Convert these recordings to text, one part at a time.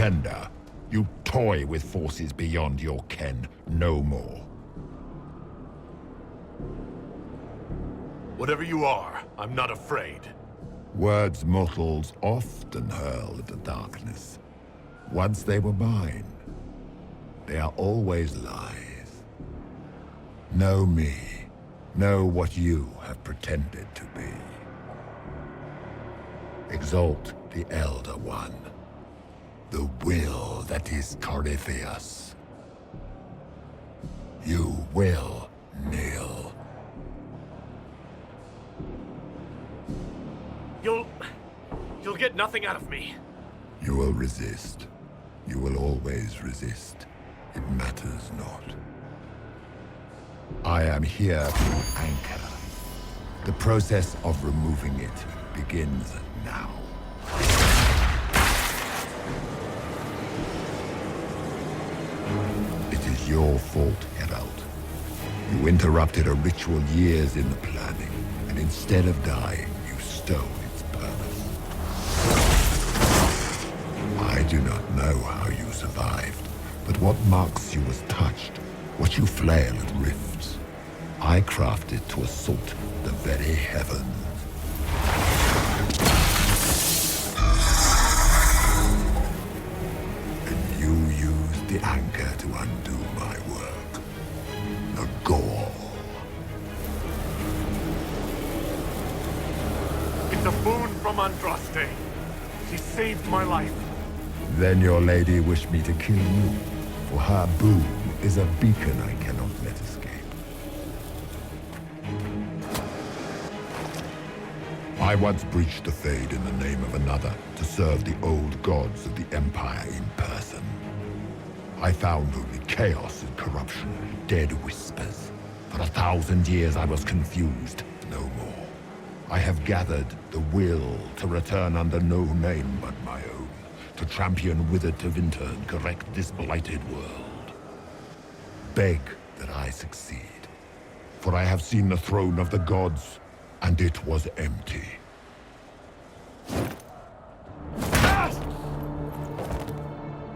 pretender. You toy with forces beyond your ken, no more. Whatever you are, I'm not afraid. Words mortals often hurl at the darkness. Once they were mine, they are always lies. Know me. Know what you have pretended to be. Exalt the Elder One. The will that is Corypheus. You will kneel. You'll get nothing out of me. You will resist. You will always resist. It matters not. I am here to anchor. The process of removing it begins now. It is your fault, Herald. You interrupted a ritual years in the planning, and instead of dying, you stole its purpose. I do not know how you survived, but what marks you as touched, what you flail at rifts, I crafted to assault the very heavens. And you used the anchor to undo my work. The gall. It's a boon from Andraste. She saved my life. Then your lady wished me to kill you, for her boon is a beacon I cannot let escape. I once breached the Fade in the name of another to serve the old gods of the Empire in person. I found only chaos and corruption, dead whispers. For 1,000 years I was confused, no more. I have gathered the will to return under no name but my own, to champion withered Tevinter and correct this blighted world. Beg that I succeed, for I have seen the throne of the gods, and it was empty.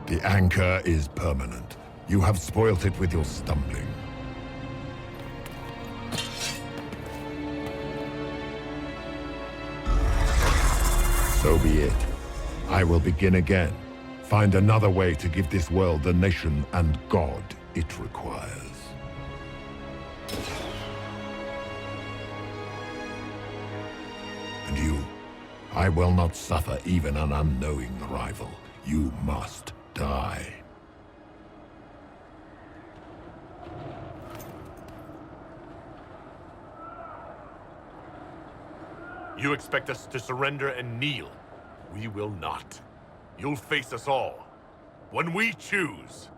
The anchor is permanent. You have spoilt it with your stumbling. So be it. I will begin again. Find another way to give this world the nation and God it requires. And you, I will not suffer even an unknowing rival. You must die. You expect us to surrender and kneel. We will not. You'll face us all. When we choose.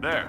There.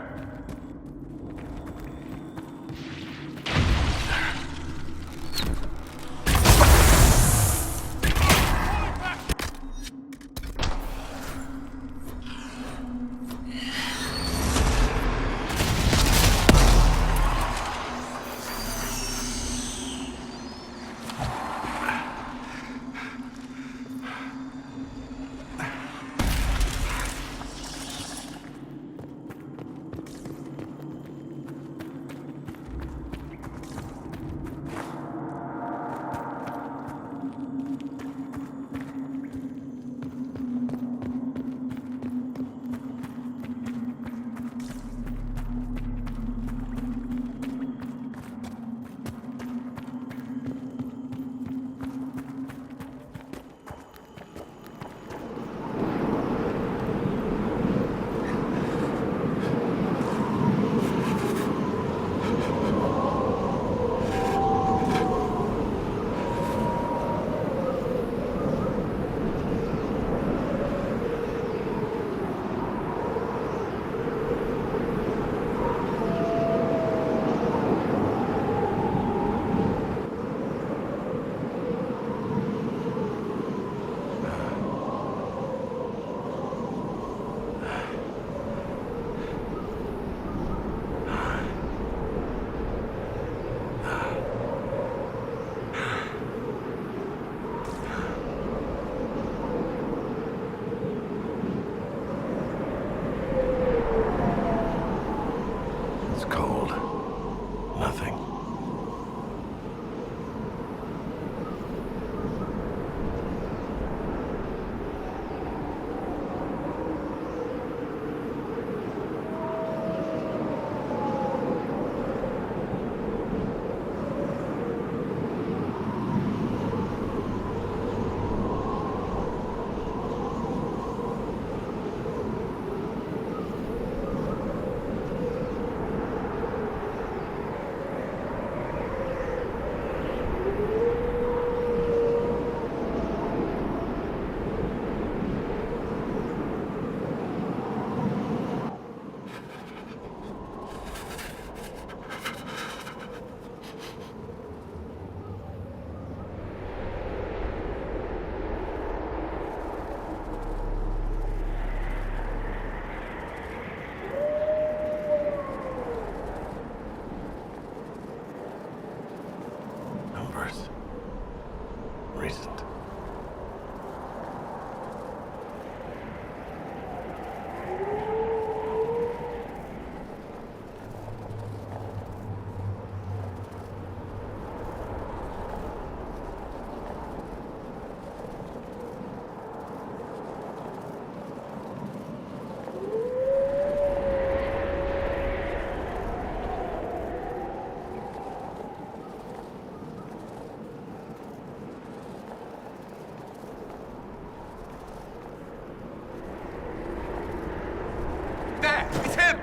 It's him!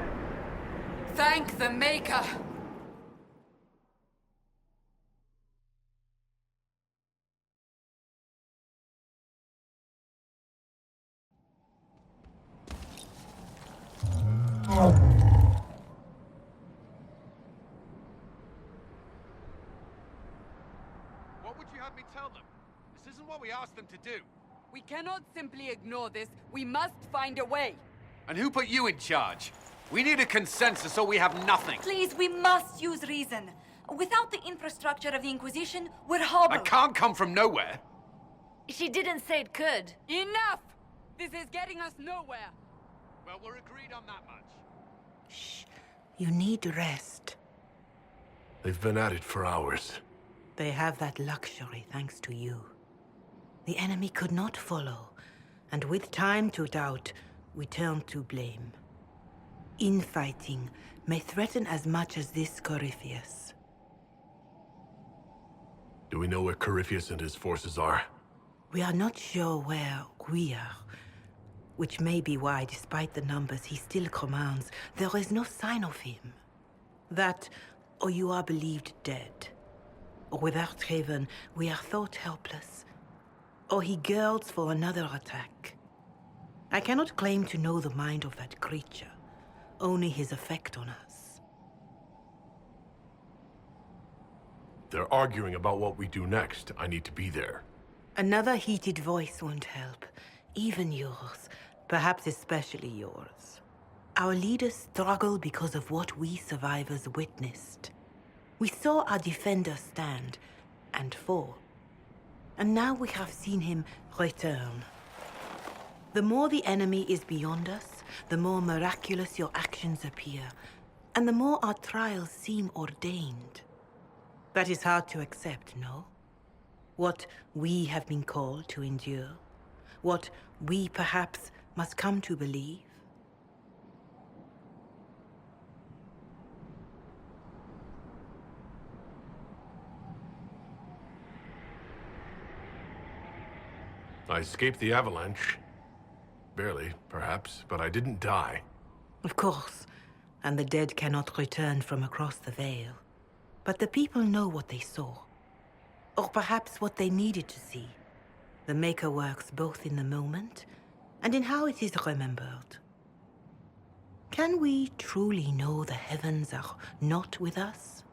Thank the Maker! What would you have me tell them? This isn't what we asked them to do. We cannot simply ignore this. We must find a way. And who put you in charge? We need a consensus or we have nothing. Please, we must use reason. Without the infrastructure of the Inquisition, we're hobbled. I can't come from nowhere. She didn't say it could. Enough! This is getting us nowhere. Well, we're agreed on that much. Shh. You need rest. They've been at it for hours. They have that luxury thanks to you. The enemy could not follow, and with time to doubt, we turn to blame. Infighting may threaten as much as this Corypheus. Do we know where Corypheus and his forces are? We are not sure where we are, which may be why, despite the numbers he still commands, there is no sign of him. That, or you are believed dead. Or without Haven, we are thought helpless. Or he girds for another attack. I cannot claim to know the mind of that creature, only his effect on us. They're arguing about what we do next. I need to be there. Another heated voice won't help, even yours, perhaps especially yours. Our leaders struggle because of what we survivors witnessed. We saw our defender stand and fall. And now we have seen him return. The more the enemy is beyond us, the more miraculous your actions appear, and the more our trials seem ordained. That is hard to accept, no? What we have been called to endure, what we perhaps must come to believe. I escaped the avalanche. Barely, perhaps, but I didn't die. Of course, and the dead cannot return from across the veil. But the people know what they saw. Or perhaps what they needed to see. The Maker works both in the moment and in how it is remembered. Can we truly know the heavens are not with us?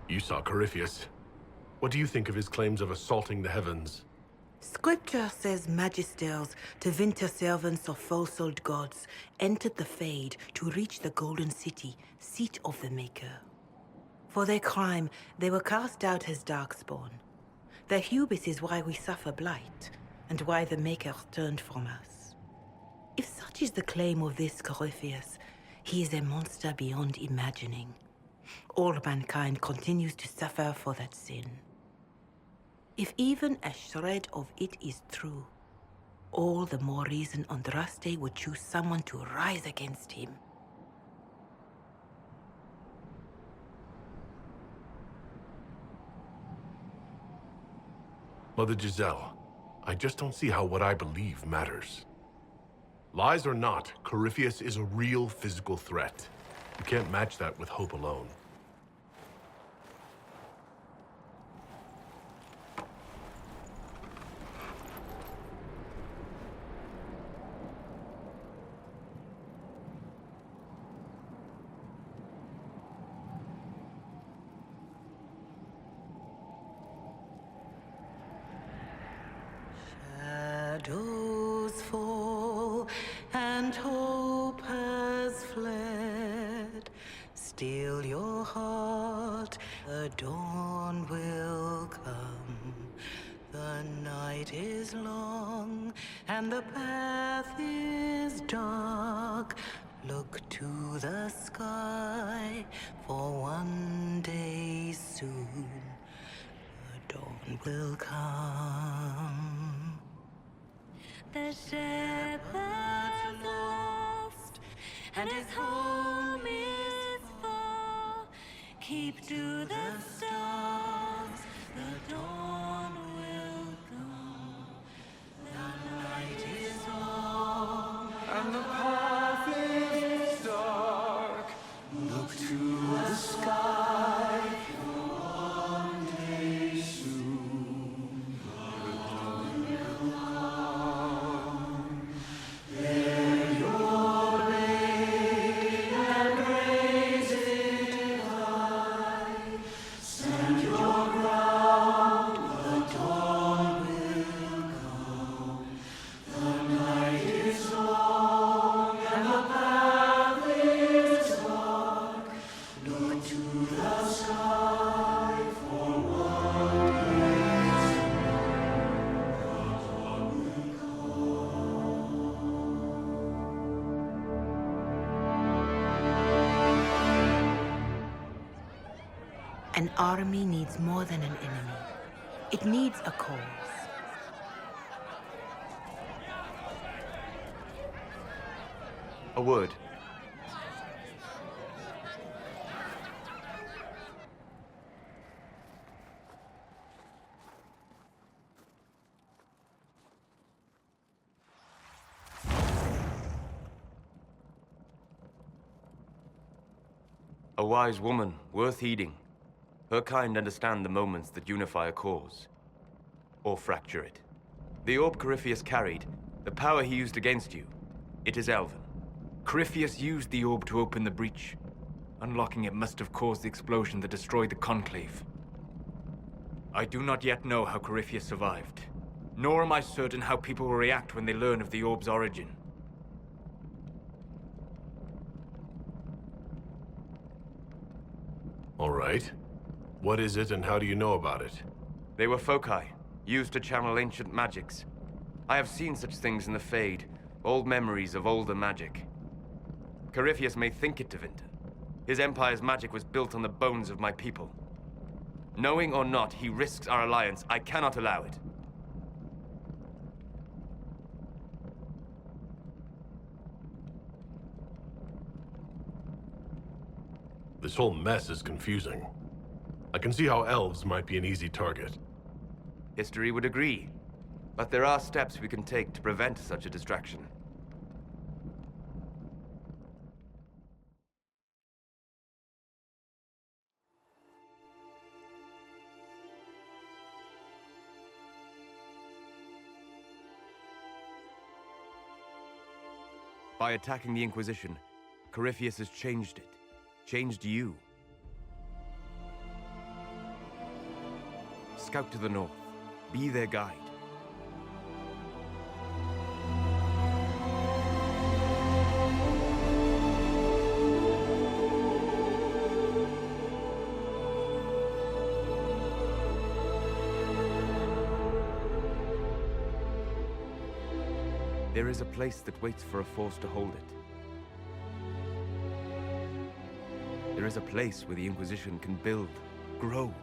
You saw Corypheus. What do you think of his claims of assaulting the heavens? Scripture says magisters, to winter servants of false-old gods, entered the Fade to reach the Golden City, seat of the Maker. For their crime, they were cast out as darkspawn. Their hubris is why we suffer blight, and why the Maker turned from us. If such is the claim of this Corypheus, he is a monster beyond imagining. All mankind continues to suffer for that sin. If even a shred of it is true, all the more reason Andraste would choose someone to rise against him. Mother Giselle, I just don't see how what I believe matters. Lies or not, Corypheus is a real physical threat. You can't match that with hope alone. Shadows fall and hope has fled. Still your heart, the dawn will come. The night is long and the path is dark. Look to the sky, for one day soon the dawn will come. The shepherd's lost, and his home is far. Keep to the stars, the dawn will come. An army needs more than an enemy. It needs a cause. A word. A wise woman, worth heeding. Her kind understand the moments that unify a cause. Or fracture it. The orb Corypheus carried, the power he used against you, it is Elven. Corypheus used the orb to open the breach. Unlocking it must have caused the explosion that destroyed the Conclave. I do not yet know how Corypheus survived, nor am I certain how people will react when they learn of the orb's origin. All right. What is it and how do you know about it? They were foci, used to channel ancient magics. I have seen such things in the Fade, old memories of older magic. Corypheus may think it Tevinter. His empire's magic was built on the bones of my people. Knowing or not, he risks our alliance. I cannot allow it. This whole mess is confusing. I can see how elves might be an easy target. History would agree. But there are steps we can take to prevent such a distraction. By attacking the Inquisition, Corypheus has changed it. Changed you. Scout to the north. Be their guide. There is a place that waits for a force to hold it. There is a place where the Inquisition can build, grow.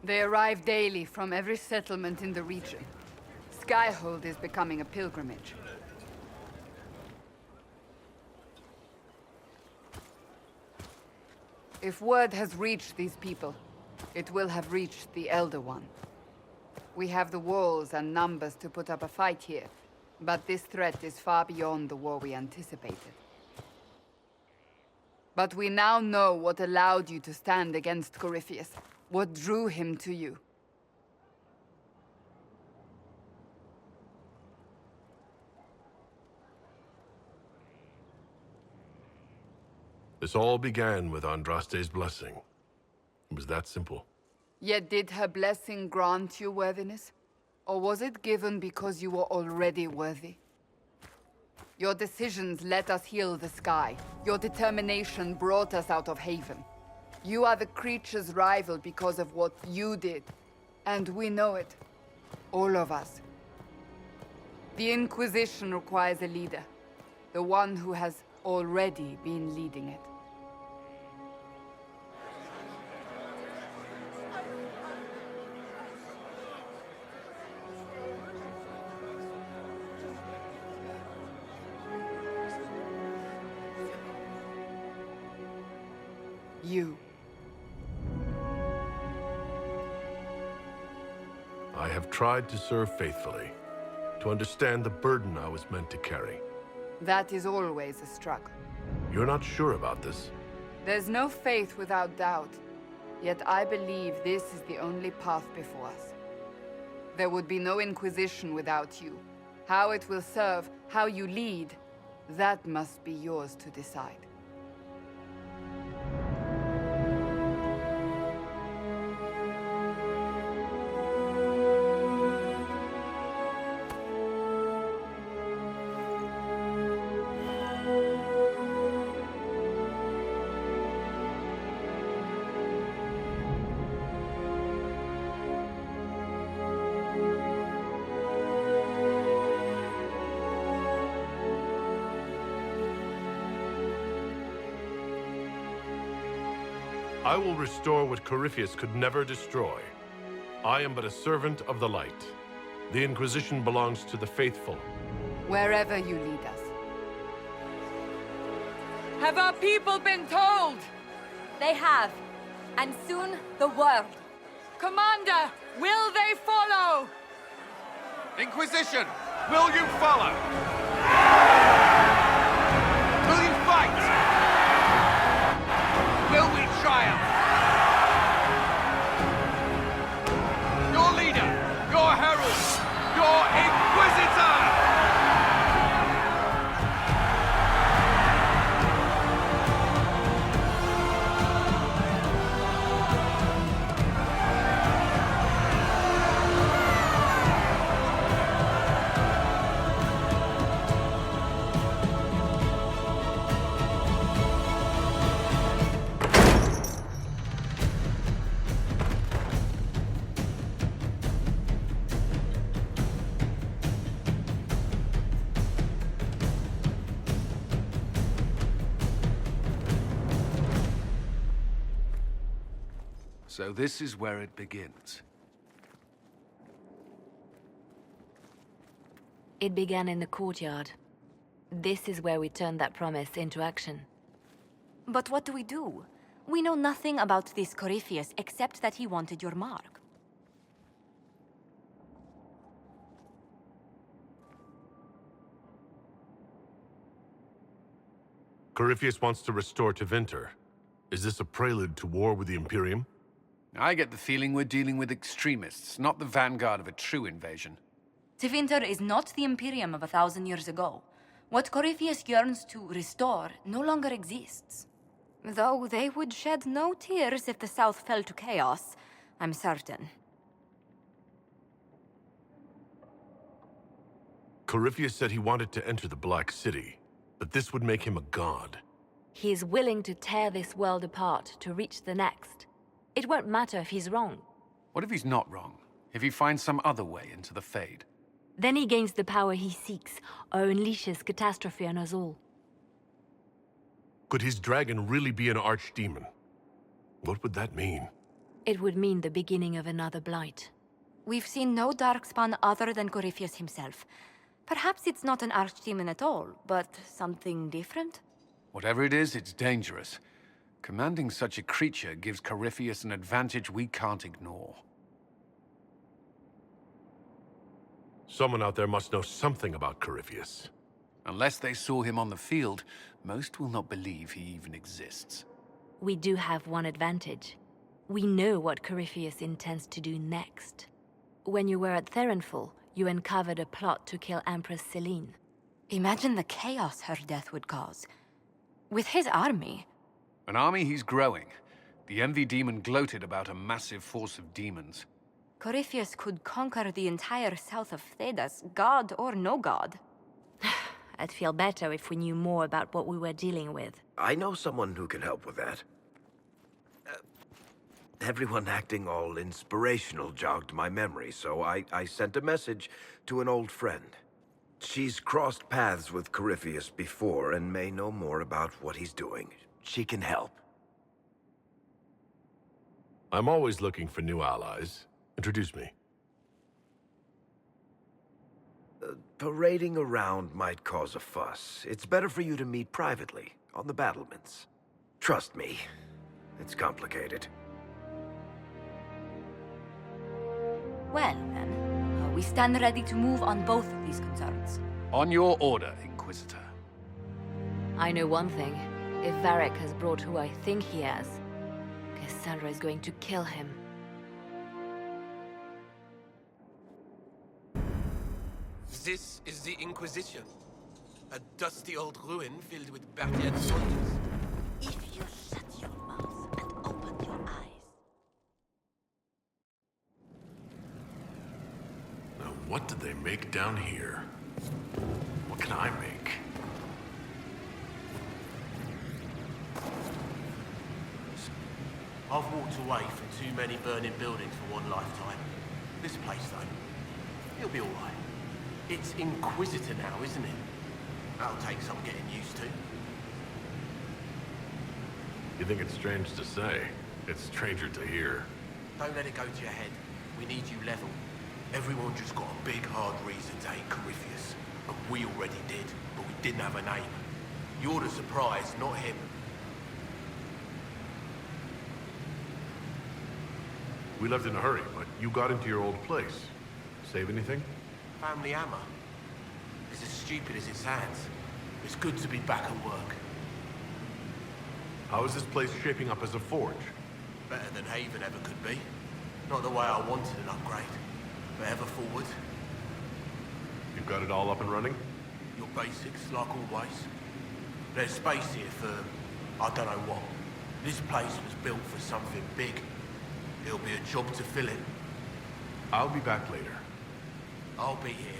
They arrive daily from every settlement in the region. Skyhold is becoming a pilgrimage. If word has reached these people, it will have reached the Elder One. We have the walls and numbers to put up a fight here, but this threat is far beyond the war we anticipated. But we now know what allowed you to stand against Corypheus. What drew him to you? This all began with Andraste's blessing. It was that simple. Yet did her blessing grant you worthiness? Or was it given because you were already worthy? Your decisions let us heal the sky. Your determination brought us out of Haven. You are the creature's rival because of what you did. And we know it. All of us. The Inquisition requires a leader. The one who has already been leading it. You. I have tried to serve faithfully, to understand the burden I was meant to carry. That is always a struggle. You're not sure about this? There's no faith without doubt. Yet I believe this is the only path before us. There would be no Inquisition without you. How it will serve, how you lead, that must be yours to decide. I will restore what Corypheus could never destroy. I am but a servant of the light. The Inquisition belongs to the faithful. Wherever you lead us. Have our people been told? They have. And soon, the world. Commander, will they follow? Inquisition, will you follow? Will you fight? Will we triumph? Your leader, your herald, your Inquisitor! So this is where it begins. It began in the courtyard. This is where we turned that promise into action. But what do we do? We know nothing about this Corypheus except that he wanted your mark. Corypheus wants to restore Tevinter. Is this a prelude to war with the Imperium? I get the feeling we're dealing with extremists, not the vanguard of a true invasion. Tevinter is not the Imperium of 1,000 years ago. What Corypheus yearns to restore no longer exists. Though they would shed no tears if the South fell to chaos, I'm certain. Corypheus said he wanted to enter the Black City, but this would make him a god. He is willing to tear this world apart to reach the next. It won't matter if he's wrong. What if he's not wrong? If he finds some other way into the Fade? Then he gains the power he seeks, or unleashes catastrophe on us all. Could his dragon really be an archdemon? What would that mean? It would mean the beginning of another blight. We've seen no darkspawn other than Corypheus himself. Perhaps it's not an archdemon at all, but something different? Whatever it is, it's dangerous. Commanding such a creature gives Corypheus an advantage we can't ignore. Someone out there must know something about Corypheus. Unless they saw him on the field, most will not believe he even exists. We do have one advantage. We know what Corypheus intends to do next. When you were at Therenfall, you uncovered a plot to kill Empress Celine. Imagine the chaos her death would cause. With his army... An army he's growing. The Envy Demon gloated about a massive force of demons. Corypheus could conquer the entire south of Thedas, god or no god. I'd feel better if we knew more about what we were dealing with. I know someone who can help with that. Everyone acting all inspirational jogged my memory, so I sent a message to an old friend. She's crossed paths with Corypheus before and may know more about what he's doing. She can help. I'm always looking for new allies. Introduce me. Parading around might cause a fuss. It's better for you to meet privately, on the battlements. Trust me, it's complicated. Well, then, we stand ready to move on both of these concerns. On your order, Inquisitor. I know one thing. If Varric has brought who I think he has, Cassandra is going to kill him. This is the Inquisition. A dusty old ruin filled with battered soldiers. If you shut your mouth and open your eyes. Now, what did they make down here? What can I make? I've walked away from too many burning buildings for one lifetime. This place, though, it'll be all right. It's Inquisitor now, isn't it? That'll take some getting used to. You think it's strange to say? It's stranger to hear. Don't let it go to your head. We need you level. Everyone just got a big, hard reason to hate Corypheus. And we already did, but we didn't have a name. You're the surprise, not him. We left in a hurry, but you got into your old place. Save anything? Family hammer. It's as stupid as it sounds. It's good to be back at work. How is this place shaping up as a forge? Better than Haven ever could be. Not the way I wanted an upgrade, but ever forward. You've got it all up and running? Your basics, like always. There's space here for, I don't know what. This place was built for something big. It'll be a job to fill it. I'll be back later. I'll be here.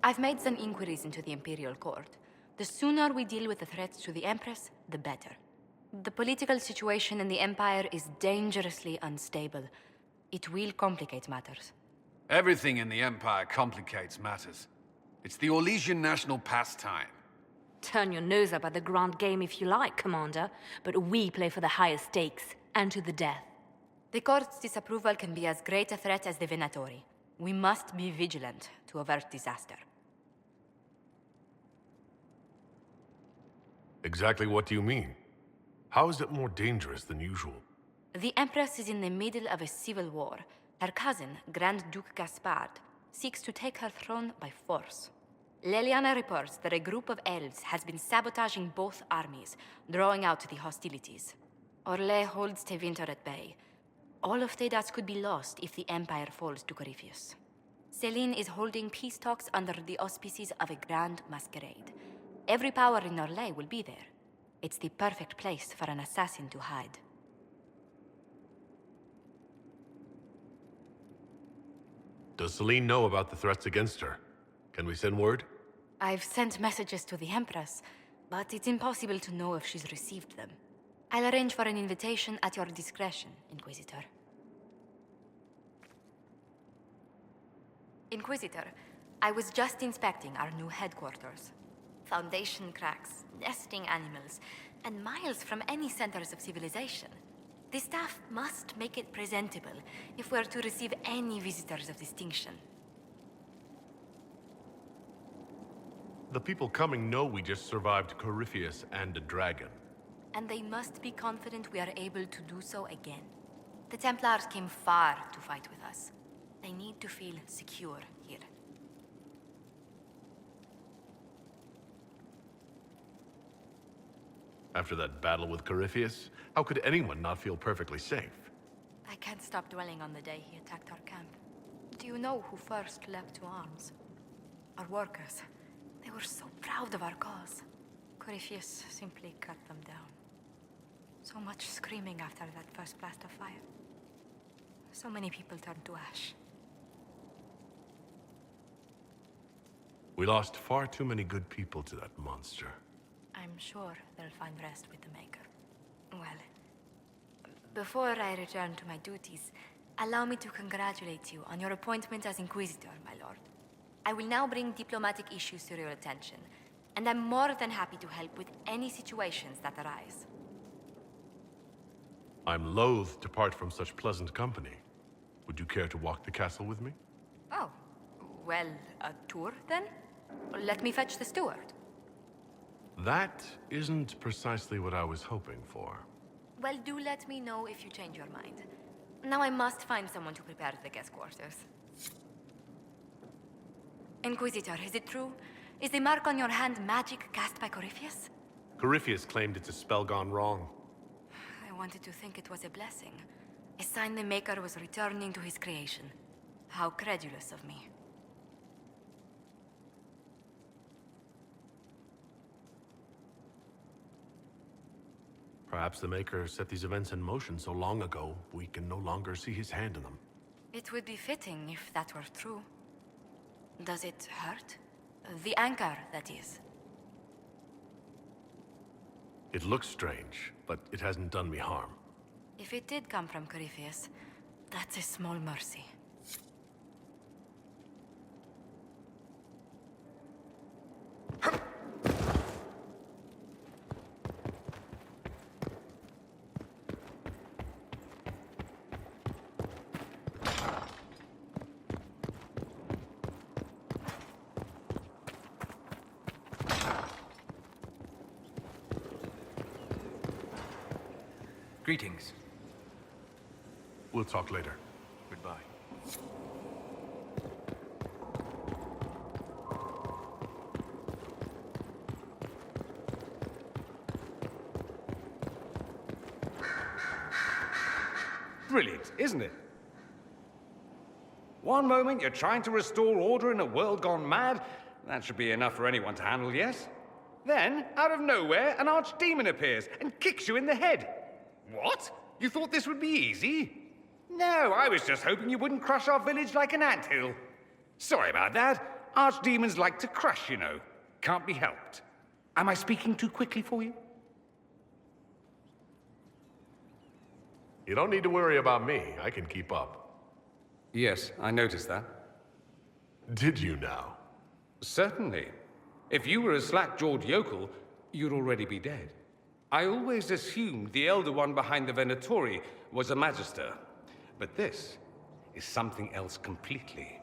I've made some inquiries into the Imperial Court. The sooner we deal with the threats to the Empress, the better. The political situation in the Empire is dangerously unstable. It will complicate matters. Everything in the Empire complicates matters. It's the Orlesian national pastime. Turn your nose up at the grand game if you like, Commander, but we play for the highest stakes, and to the death. The Court's disapproval can be as great a threat as the Venatori. We must be vigilant to avert disaster. Exactly what do you mean? How is it more dangerous than usual? The Empress is in the middle of a civil war. Her cousin, Grand Duke Gaspard, seeks to take her throne by force. Leliana reports that a group of elves has been sabotaging both armies, drawing out the hostilities. Orlais holds Tevinter at bay. All of Thedas could be lost if the Empire falls to Corypheus. Celine is holding peace talks under the auspices of a grand masquerade. Every power in Orlais will be there. It's the perfect place for an assassin to hide. Does Celine know about the threats against her? Can we send word? I've sent messages to the Empress, but it's impossible to know if she's received them. I'll arrange for an invitation at your discretion, Inquisitor. Inquisitor, I was just inspecting our new headquarters. Foundation cracks, nesting animals, and miles from any centers of civilization. The staff must make it presentable if we're to receive any visitors of distinction. The people coming know we just survived Corypheus and a dragon. And they must be confident we are able to do so again. The Templars came far to fight with us. They need to feel secure here. After that battle with Corypheus, how could anyone not feel perfectly safe? I can't stop dwelling on the day he attacked our camp. Do you know who first leapt to arms? Our workers. They were so proud of our cause. Corypheus simply cut them down. So much screaming after that first blast of fire. So many people turned to ash. We lost far too many good people to that monster. I'm sure they'll find rest with the Maker. Well, before I return to my duties, allow me to congratulate you on your appointment as Inquisitor, my lord. I will now bring diplomatic issues to your attention, and I'm more than happy to help with any situations that arise. I'm loath to part from such pleasant company. Would you care to walk the castle with me? Oh, well, a tour then? Let me fetch the steward. That isn't precisely what I was hoping for. Well, do let me know if you change your mind. Now I must find someone to prepare the guest quarters. Inquisitor, is it true? Is the mark on your hand magic cast by Corypheus? Corypheus claimed it's a spell gone wrong. I wanted to think it was a blessing. A sign the Maker was returning to his creation. How credulous of me. Perhaps the Maker set these events in motion so long ago, we can no longer see his hand in them. It would be fitting if that were true. Does it hurt? The anchor, that is. It looks strange, but it hasn't done me harm. If it did come from Corypheus, that's a small mercy. Greetings. We'll talk later. Goodbye. Brilliant, isn't it? One moment you're trying to restore order in a world gone mad. That should be enough for anyone to handle, yes? Then, out of nowhere, an archdemon appears and kicks you in the head. What? You thought this would be easy? No, I was just hoping you wouldn't crush our village like an anthill. Sorry about that. Archdemons like to crush, you know. Can't be helped. Am I speaking too quickly for you? You don't need to worry about me. I can keep up. Yes, I noticed that. Did you now? Certainly. If you were a slack-jawed yokel, you'd already be dead. I always assumed the Elder One behind the Venatori was a Magister. But this is something else completely.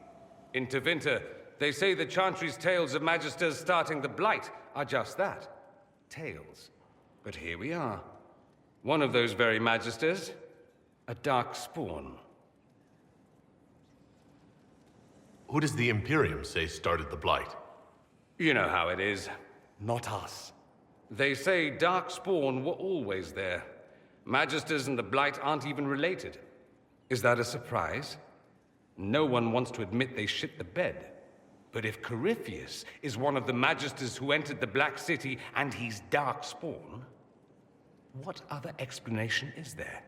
In Tevinter, they say the Chantry's tales of Magisters starting the Blight are just that. Tales. But here we are. One of those very Magisters, a dark spawn. Who does the Imperium say started the Blight? You know how it is. Not us. They say Darkspawn were always there. Magisters and the Blight aren't even related. Is that a surprise? No one wants to admit they shit the bed. But if Corypheus is one of the Magisters who entered the Black City and he's Darkspawn, what other explanation is there?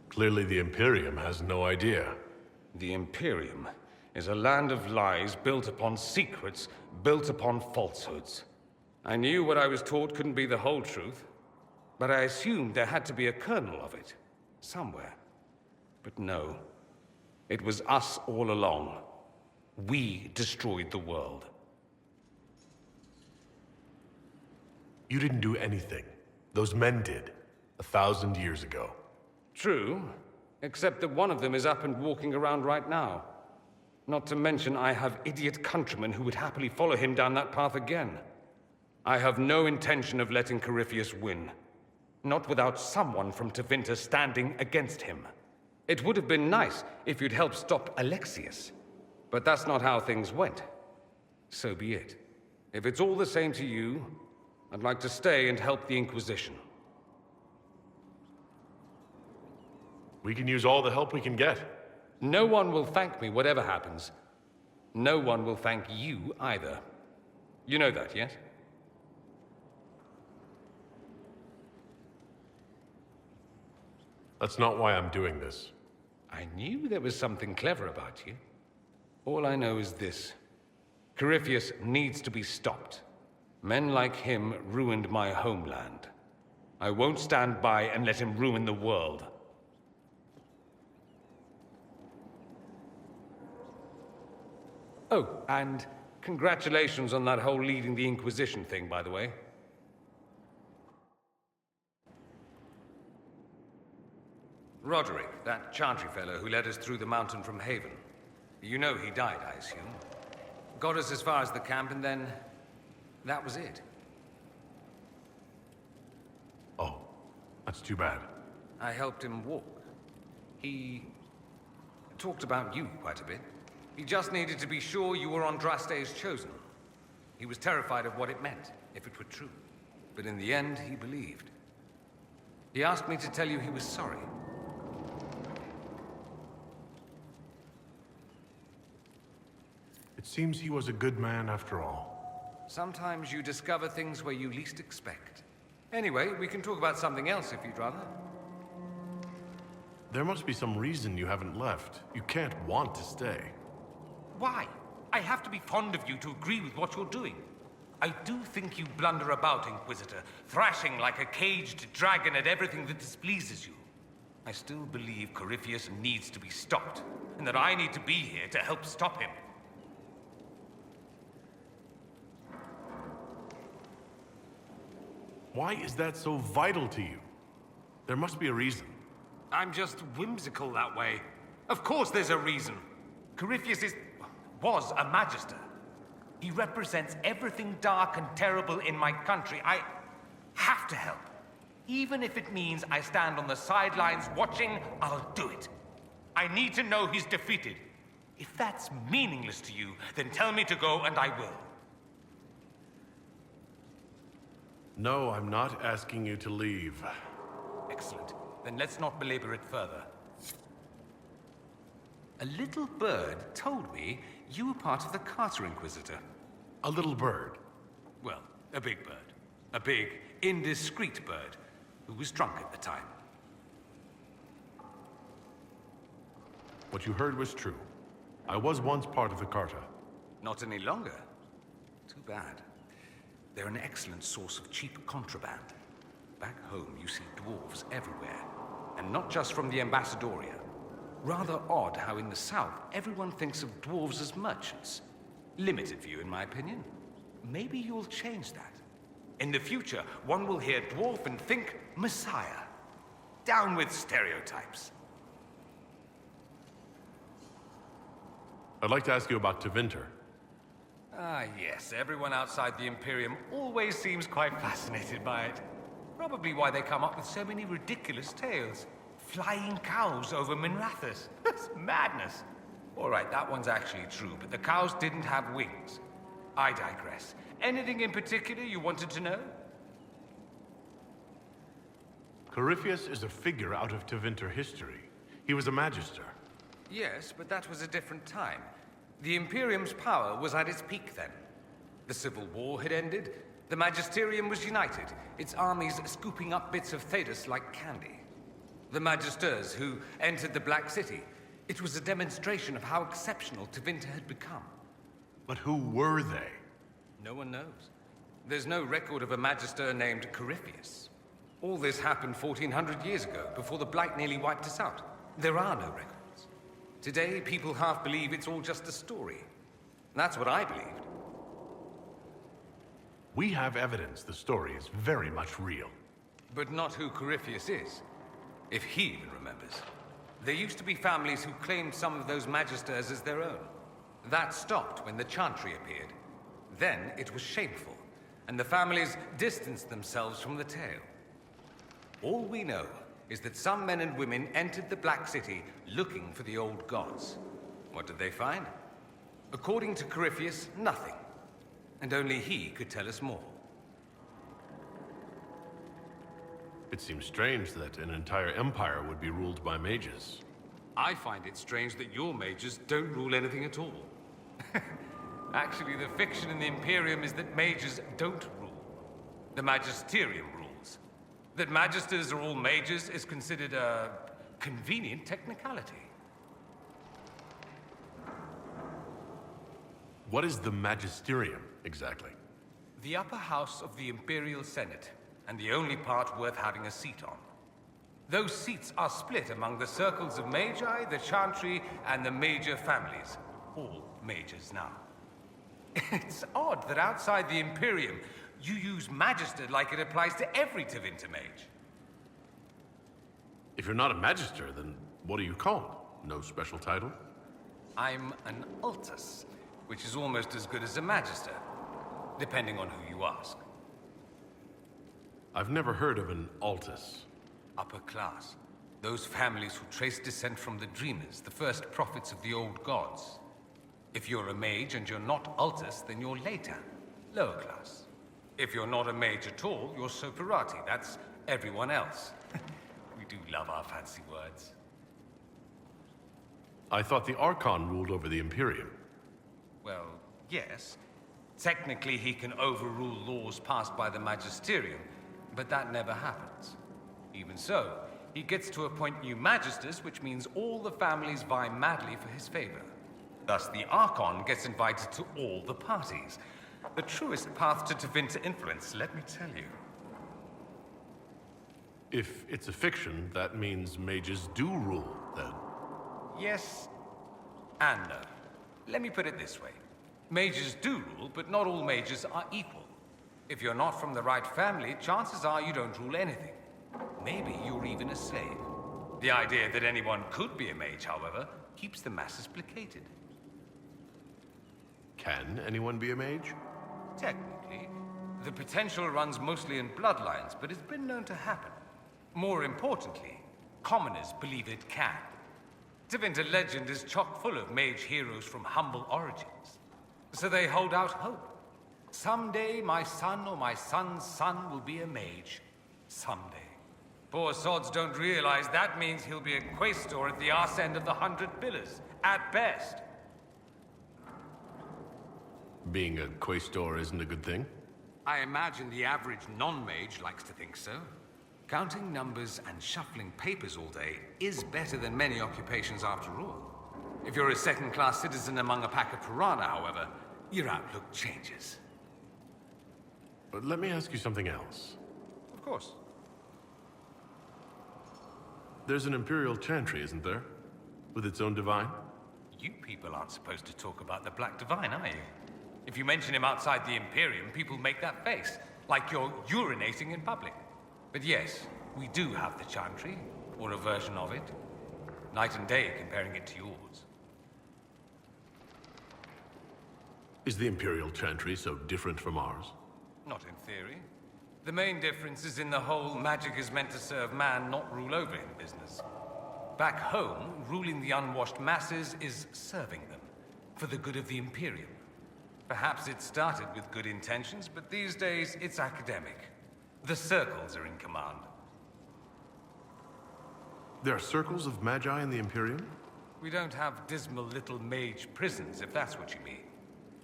Clearly the Imperium has no idea. The Imperium is a land of lies built upon secrets, built upon falsehoods. I knew what I was taught couldn't be the whole truth, but I assumed there had to be a kernel of it, somewhere. But no, it was us all along. We destroyed the world. You didn't do anything. Those men did, 1,000 years ago. True, except that one of them is up and walking around right now. Not to mention I have idiot countrymen who would happily follow him down that path again. I have no intention of letting Corypheus win. Not without someone from Tevinter standing against him. It would have been nice if you'd helped stop Alexius. But that's not how things went. So be it. If it's all the same to you, I'd like to stay and help the Inquisition. We can use all the help we can get. No one will thank me, whatever happens. No one will thank you either. You know that, yes? That's not why I'm doing this. I knew there was something clever about you. All I know is this. Corypheus needs to be stopped. Men like him ruined my homeland. I won't stand by and let him ruin the world. Oh, and congratulations on that whole leading the Inquisition thing, by the way. Roderick, that Chantry fellow who led us through the mountain from Haven. You know he died, I assume. Got us as far as the camp, and then that was it. Oh, that's too bad. I helped him walk. He talked about you quite a bit. He just needed to be sure you were Andraste's chosen. He was terrified of what it meant, if it were true. But in the end, he believed. He asked me to tell you he was sorry. It seems he was a good man after all. Sometimes you discover things where you least expect. Anyway, we can talk about something else if you'd rather. There must be some reason you haven't left. You can't want to stay. Why? I have to be fond of you to agree with what you're doing. I do think you blunder about, Inquisitor, thrashing like a caged dragon at everything that displeases you. I still believe Corypheus needs to be stopped, and that I need to be here to help stop him. Why is that so vital to you? There must be a reason. I'm just whimsical that way. Of course there's a reason. Corypheus was a Magister. He represents everything dark and terrible in my country. I have to help. Even if it means I stand on the sidelines watching, I'll do it. I need to know he's defeated. If that's meaningless to you, then tell me to go and I will. No, I'm not asking you to leave. Excellent. Then let's not belabor it further. A little bird told me you were part of the Carter Inquisitor. A little bird? Well, a big bird. A big, indiscreet bird who was drunk at the time. What you heard was true. I was once part of the Carta. Not any longer. Too bad. They're an excellent source of cheap contraband. Back home, you see dwarves everywhere. And not just from the Ambassadoria. Rather odd how in the south, everyone thinks of dwarves as merchants. Limited view, in my opinion. Maybe you'll change that. In the future, one will hear dwarf and think Messiah. Down with stereotypes. I'd like to ask you about Tevinter. Ah, yes. Everyone outside the Imperium always seems quite fascinated by it. Probably why they come up with so many ridiculous tales. Flying cows over Minrathous. That's madness. All right, that one's actually true, but the cows didn't have wings. I digress. Anything in particular you wanted to know? Corypheus is a figure out of Tevinter history. He was a magister. Yes, but that was a different time. The Imperium's power was at its peak then. The Civil War had ended. The Magisterium was united, its armies scooping up bits of Thedas like candy. The Magisters who entered the Black City. It was a demonstration of how exceptional Tevinter had become. But who were they? No one knows. There's no record of a Magister named Corypheus. All this happened 1400 years ago, before the Blight nearly wiped us out. There are no records. Today, people half believe it's all just a story. That's what I believed. We have evidence the story is very much real. But not who Corypheus is, if he even remembers. There used to be families who claimed some of those Magisters as their own. That stopped when the Chantry appeared. Then it was shameful, and the families distanced themselves from the tale. All we know is that some men and women entered the Black City looking for the old gods. What did they find? According to Corypheus, nothing. And only he could tell us more. It seems strange that an entire empire would be ruled by mages. I find it strange that your mages don't rule anything at all. Actually, the fiction in the Imperium is that mages don't rule. The Magisterium rules. That magisters are all mages is considered a convenient technicality. What is the Magisterium, exactly? The upper house of the Imperial Senate, and the only part worth having a seat on. Those seats are split among the circles of Magi, the Chantry, and the major families. All mages now. It's odd that outside the Imperium, you use Magister like it applies to every Tevinter mage. If you're not a Magister, then what are you called? No special title? I'm an Altus, which is almost as good as a Magister, depending on who you ask. I've never heard of an Altus. Upper class. Those families who trace descent from the Dreamers, the first prophets of the old gods. If you're a mage and you're not Altus, then you're later. Lower class. If you're not a mage at all, you're Soperati. That's everyone else. We do love our fancy words. I thought the Archon ruled over the Imperium. Well, yes. Technically, he can overrule laws passed by the Magisterium, but that never happens. Even so, he gets to appoint new Magisters, which means all the families vie madly for his favor. Thus, the Archon gets invited to all the parties. The truest path to Tevinter influence, let me tell you. If it's a fiction, that means mages do rule, then. Yes and no. Let me put it this way. Mages do rule, but not all mages are equal. If you're not from the right family, chances are you don't rule anything. Maybe you're even a slave. The idea that anyone could be a mage, however, keeps the masses placated. Can anyone be a mage? Technically. The potential runs mostly in bloodlines, but it's been known to happen. More importantly, commoners believe it can. Tevinter legend is chock full of mage heroes from humble origins. So they hold out hope. Someday my son or my son's son will be a mage. Someday. Poor sods don't realize that means he'll be a quaestor at the arse end of the 100 Pillars, at best. Being a quaestor isn't a good thing? I imagine the average non-mage likes to think so. Counting numbers and shuffling papers all day is better than many occupations after all. If you're a second-class citizen among a pack of piranha, however, your outlook changes. But let me ask you something else. Of course. There's an Imperial Chantry, isn't there? With its own divine? You people aren't supposed to talk about the Black Divine, are you? If you mention him outside the Imperium, people make that face, like you're urinating in public. But yes, we do have the Chantry, or a version of it. Night and day comparing it to yours. Is the Imperial Chantry so different from ours? Not in theory. The main difference is in the whole magic is meant to serve man, not rule over him business. Back home, ruling the unwashed masses is serving them, for the good of the Imperium. Perhaps it started with good intentions, but these days it's academic. The circles are in command. There are circles of magi in the Imperium? We don't have dismal little mage prisons, if that's what you mean.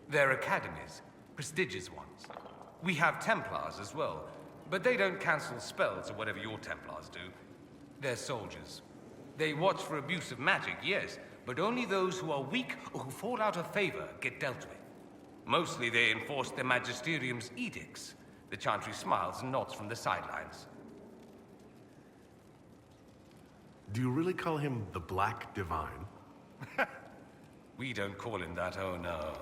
They're academies, prestigious ones. We have Templars as well, but they don't cancel spells or whatever your Templars do. They're soldiers. They watch for abuse of magic, yes, but only those who are weak or who fall out of favor get dealt with. Mostly they enforce the Magisterium's edicts. The Chantry smiles and nods from the sidelines. Do you really call him the Black Divine? We don't call him that, oh no.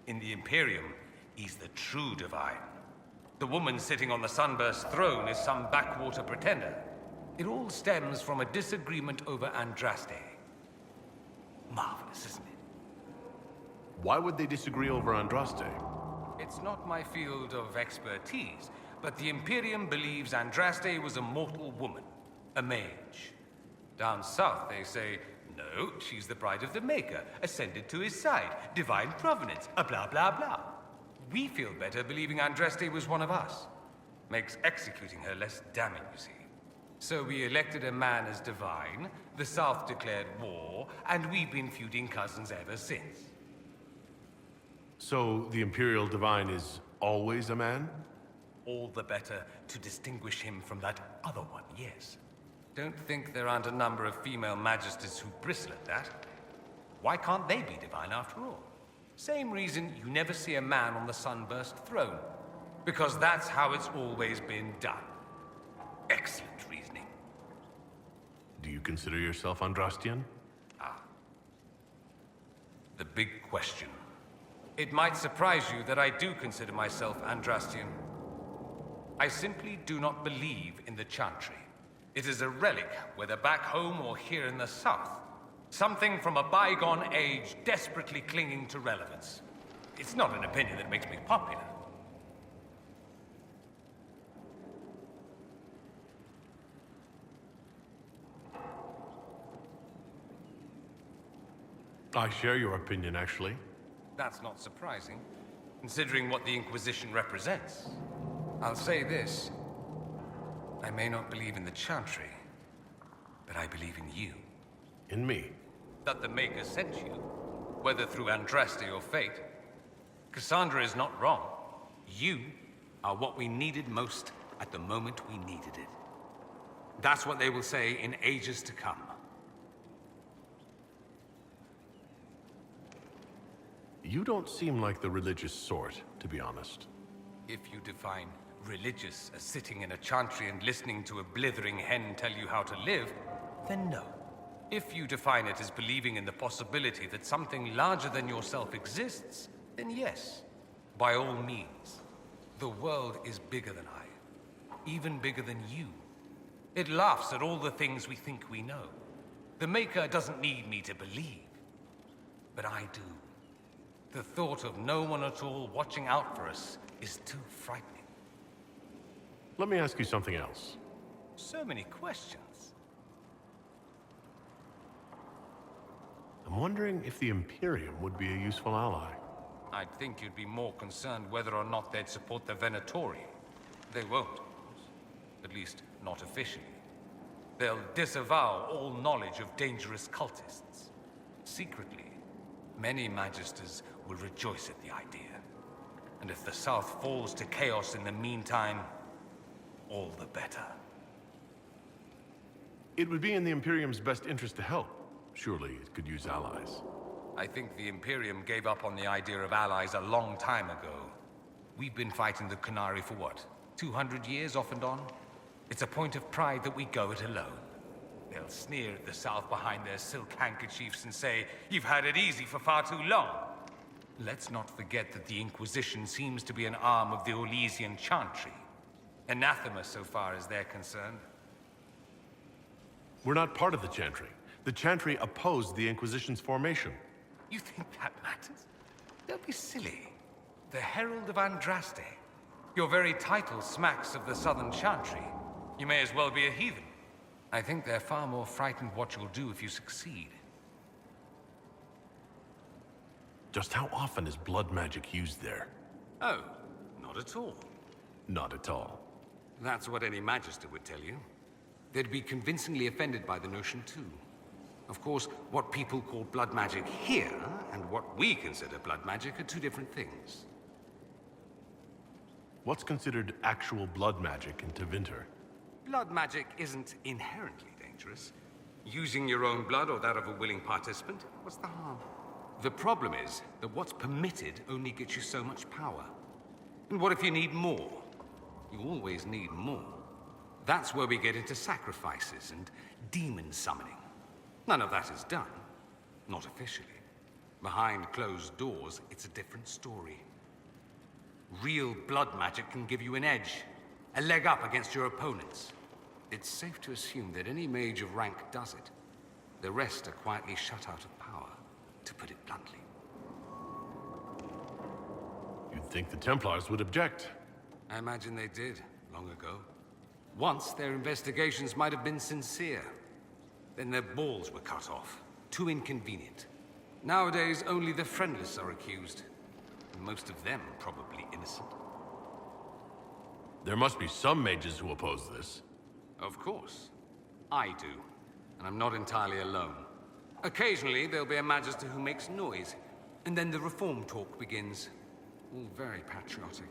In the Imperium, he's the true divine. The woman sitting on the Sunburst throne is some backwater pretender. It all stems from a disagreement over Andraste. Marvelous, isn't it? Why would they disagree over Andraste? It's not my field of expertise, but the Imperium believes Andraste was a mortal woman, a mage. Down south, they say, no, she's the bride of the Maker, ascended to his side, divine provenance, a blah blah blah. We feel better believing Andraste was one of us. Makes executing her less damning, you see. So we elected a man as divine, the South declared war, and we've been feuding cousins ever since. So the Imperial Divine is always a man? All the better to distinguish him from that other one, yes. Don't think there aren't a number of female magisters who bristle at that. Why can't they be divine after all? Same reason you never see a man on the Sunburst throne. Because that's how it's always been done. Excellent reasoning. Do you consider yourself Andrastian? The big question. It might surprise you that I do consider myself Andrastian. I simply do not believe in the Chantry. It is a relic, whether back home or here in the South. Something from a bygone age desperately clinging to relevance. It's not an opinion that makes me popular. I share your opinion, actually. That's not surprising, considering what the Inquisition represents. I'll say this. I may not believe in the Chantry, but I believe in you. In me? That the Maker sent you, whether through Andraste or fate. Cassandra is not wrong. You are what we needed most at the moment we needed it. That's what they will say in ages to come. You don't seem like the religious sort, to be honest. If you define religious as sitting in a chantry and listening to a blithering hen tell you how to live, then no. If you define it as believing in the possibility that something larger than yourself exists, then yes, by all means. The world is bigger than I, even bigger than you. It laughs at all the things we think we know. The Maker doesn't need me to believe, but I do. The thought of no one at all watching out for us is too frightening. Let me ask you something else. So many questions. I'm wondering if the Imperium would be a useful ally. I'd think you'd be more concerned whether or not they'd support the Venatori. They won't, of course. At least, not officially. They'll disavow all knowledge of dangerous cultists. Secretly, many Magisters will rejoice at the idea. And if the South falls to chaos in the meantime, all the better. It would be in the Imperium's best interest to help. Surely it could use allies. I think the Imperium gave up on the idea of allies a long time ago. We've been fighting the Qunari for what? 200 years off and on? It's a point of pride that we go it alone. They'll sneer at the South behind their silk handkerchiefs and say, "You've had it easy for far too long." Let's not forget that the Inquisition seems to be an arm of the Orlesian Chantry. Anathema so far as they're concerned. We're not part of the Chantry. The Chantry opposed the Inquisition's formation. You think that matters? Don't be silly. The Herald of Andraste. Your very title smacks of the Southern Chantry. You may as well be a heathen. I think they're far more frightened what you'll do if you succeed. Just how often is blood magic used there? Oh, not at all. Not at all. That's what any Magister would tell you. They'd be convincingly offended by the notion, too. Of course, what people call blood magic here, and what we consider blood magic, are two different things. What's considered actual blood magic in Tevinter? Blood magic isn't inherently dangerous. Using your own blood or that of a willing participant, what's the harm? The problem is that what's permitted only gets you so much power. And what if you need more? You always need more. That's where we get into sacrifices and demon summoning. None of that is done. Not officially. Behind closed doors, it's a different story. Real blood magic can give you an edge, a leg up against your opponents. It's safe to assume that any mage of rank does it. The rest are quietly shut out of power, to put it bluntly. You'd think the Templars would object. I imagine they did, long ago. Once, their investigations might have been sincere. Then their balls were cut off. Too inconvenient. Nowadays, only the friendless are accused. And most of them probably innocent. There must be some mages who oppose this. Of course. I do. And I'm not entirely alone. Occasionally, there'll be a Magister who makes noise. And then the reform talk begins. All very patriotic.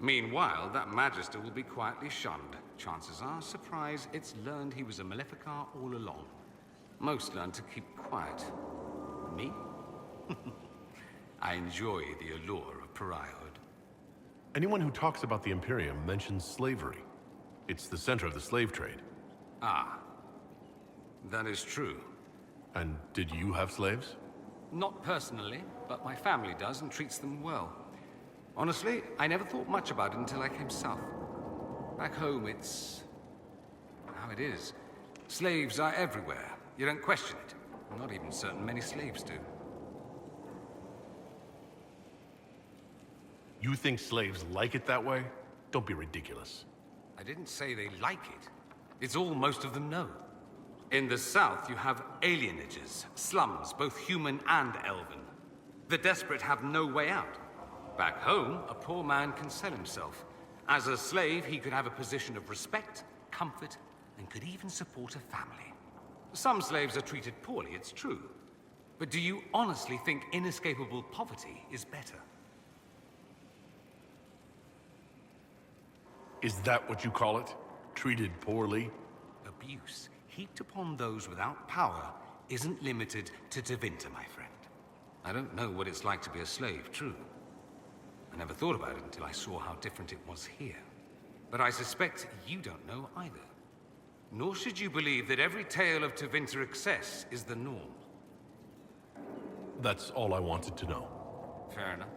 Meanwhile, that Magister will be quietly shunned. Chances are, surprise, it's learned he was a Maleficar all along. Most learn to keep quiet. Me? I enjoy the allure of pariahhood. Anyone who talks about the Imperium mentions slavery. It's the center of the slave trade. Ah. That is true. And did you have slaves? Not personally, but my family does and treats them well. Honestly, I never thought much about it until I came south. Back home, it's how it is. Slaves are everywhere. You don't question it. I'm not even certain many slaves do. You think slaves like it that way? Don't be ridiculous. I didn't say they like it. It's all most of them know. In the south, you have alienages, slums, both human and elven. The desperate have no way out. Back home, a poor man can sell himself. As a slave, he could have a position of respect, comfort, and could even support a family. Some slaves are treated poorly, it's true. But do you honestly think inescapable poverty is better? Is that what you call it? Treated poorly? Abuse heaped upon those without power isn't limited to Tevinter, my friend. I don't know what it's like to be a slave, true. I never thought about it until I saw how different it was here. But I suspect you don't know either. Nor should you believe that every tale of Tevinter excess is the norm. That's all I wanted to know. Fair enough.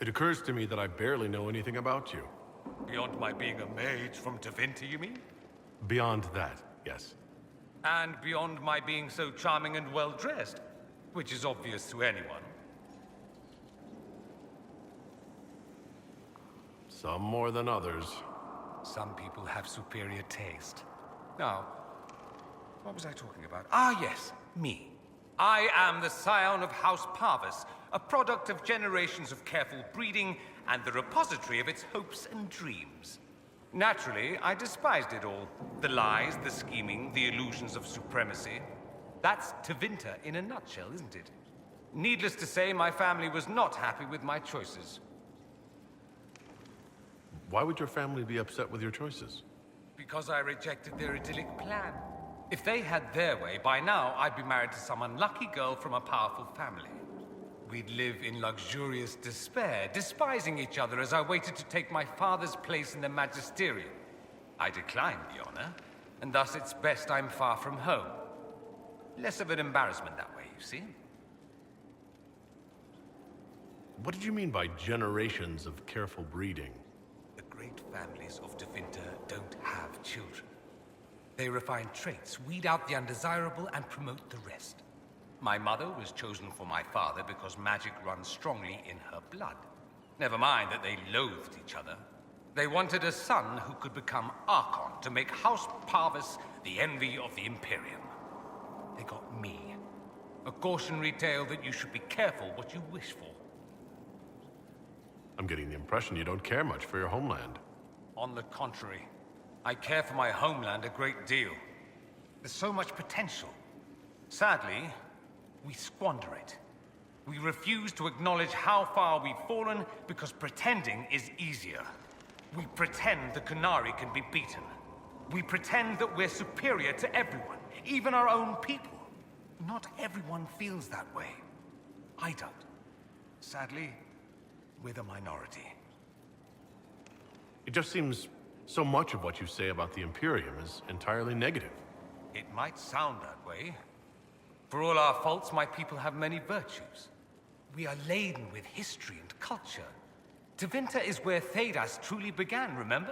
It occurs to me that I barely know anything about you. Beyond my being a mage from Tevinter, you mean? Beyond that, yes. And beyond my being so charming and well-dressed, which is obvious to anyone. Some more than others. Some people have superior taste. Now, what was I talking about? Ah, yes, me. I am the scion of House Parvis, a product of generations of careful breeding and the repository of its hopes and dreams. Naturally, I despised it all. The lies, the scheming, the illusions of supremacy. That's Tevinter in a nutshell, isn't it? Needless to say, my family was not happy with my choices. Why would your family be upset with your choices? Because I rejected their idyllic plan. If they had their way, by now I'd be married to some unlucky girl from a powerful family. We'd live in luxurious despair, despising each other as I waited to take my father's place in the magisterium. I declined the honor, and thus it's best I'm far from home. Less of an embarrassment that way, you see? What did you mean by generations of careful breeding? The great families of Devinter don't have children. They refine traits, weed out the undesirable, and promote the rest. My mother was chosen for my father because magic runs strongly in her blood. Never mind that they loathed each other. They wanted a son who could become Archon to make House Parvis the envy of the Imperium. They got me. A cautionary tale that you should be careful what you wish for. I'm getting the impression you don't care much for your homeland. On the contrary, I care for my homeland a great deal. There's so much potential. Sadly, we squander it. We refuse to acknowledge how far we've fallen because pretending is easier. We pretend the Qunari can be beaten. We pretend that we're superior to everyone, even our own people. Not everyone feels that way. I don't. Sadly, we're the minority. It just seems so much of what you say about the Imperium is entirely negative. It might sound that way. For all our faults, my people have many virtues. We are laden with history and culture. Tevinter is where Thedas truly began, remember?